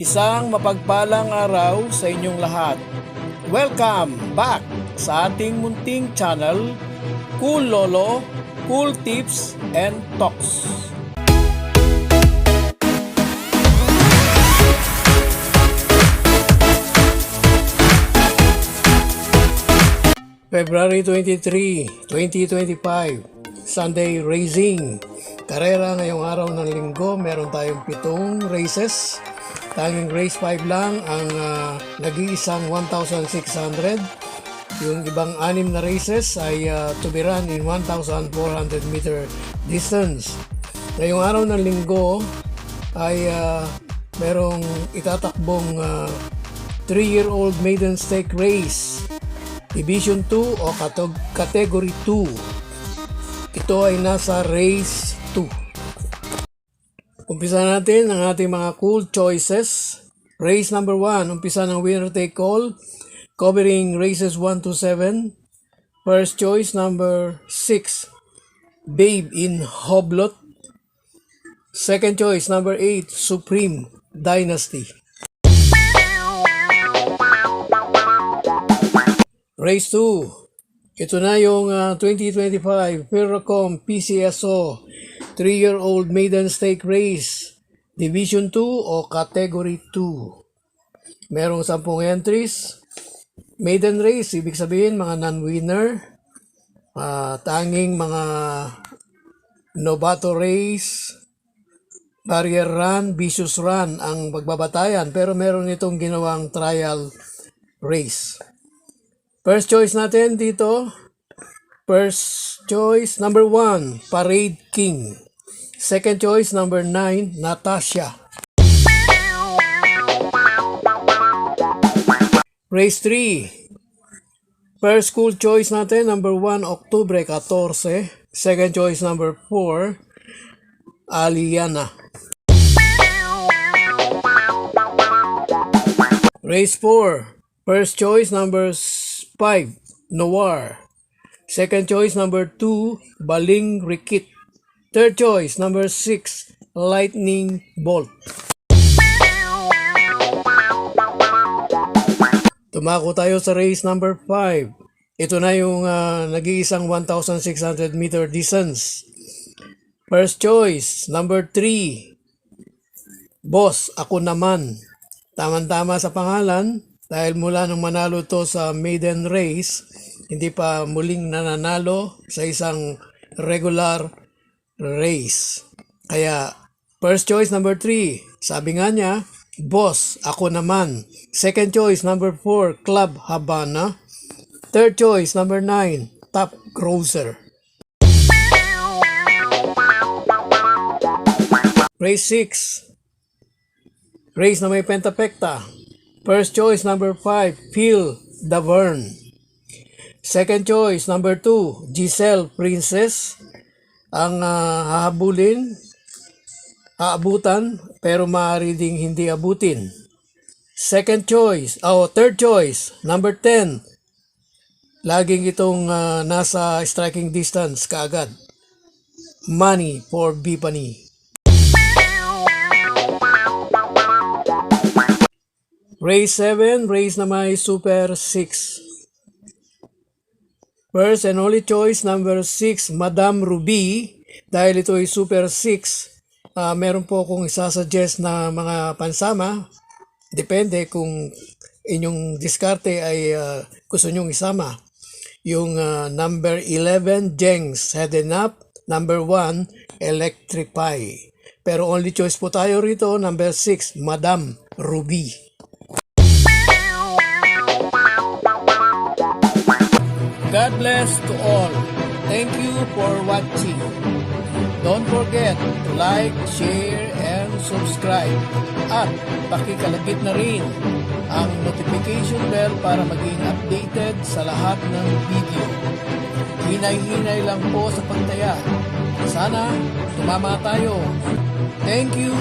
Isang mapagpalang araw sa inyong lahat. Welcome back sa ating munting channel, Cool Lolo, Cool Tips and Talks. February 23, 2025, Sunday Racing. Karera ngayong araw ng linggo, meron tayong 7 races. Tanging race 5 lang ang nag-iisang 1,600. Yung ibang 6 na races ay to be run in 1,400 meter distance. Ngayong araw ng linggo ay merong itatakbong 3-year-old maiden stake race, Division 2 o Category 2. Ito ay nasa race 2. Umpisa natin ang ating mga cool choices. Race number 1, umpisa ng winner take all, covering races 1 to 7. First choice number 6, Babe in Hoblot. Second choice number 8, Supreme Dynasty. Race 2, ito na yung 2025 Ferrocom PCSO 3-year-old maiden stake race, Division 2 o Category 2. Merong 10 entries. Maiden race, ibig sabihin mga non-winner. Tanging mga novato race, barrier run, vicious run ang pagbabatayan. Pero meron itong ginawang trial race. First choice natin dito. First choice number 1, Parade King. Second choice number 9, Natasha. Race 3. First school choice natin number 1, Octubre 14. Second choice number 4, Aliana. Race 4. First choice number 5, Noir. Second choice number 2, Baling Rikit. Third choice number 6, Lightning Bolt. Tumako tayo sa race number 5. Ito na yung nag-iisang 1,600 meter distance. First choice number 3, Boss Ako Naman. Tama-tama sa pangalan dahil mula nung manalo to sa maiden race, hindi pa muling nananalo sa isang regular race. Kaya, first choice number 3, sabi nga niya, Boss Ako Naman. Second choice number 4, Club Habana. Third choice number 9, Top Grocer. Race 6. Race na may pentapekta. First choice number 5, Phil Davern. Second choice number 2, Giselle Princess. Ang aabutan pero maaari ding hindi abutin. Third choice number 10. Laging itong nasa striking distance kaagad. Money for Bipani. Race 7, race na may Super 6. First and only choice number 6, Madam Ruby. Dahil ito ay Super 6, meron po akong isasuggest na mga pansama. Depende kung inyong diskarte ay gusto nyong isama. Yung number 11, Jengs Heading Up. Number 1, Electrify. Pero only choice po tayo rito, number 6, Madam Ruby. God bless to all. Thank you for watching. Don't forget to like, share, and subscribe. At pakikalagit na rin ang notification bell para maging updated sa lahat ng video. Hinay-hinay lang po sa pagtaya. Sana tumama tayo. Thank you!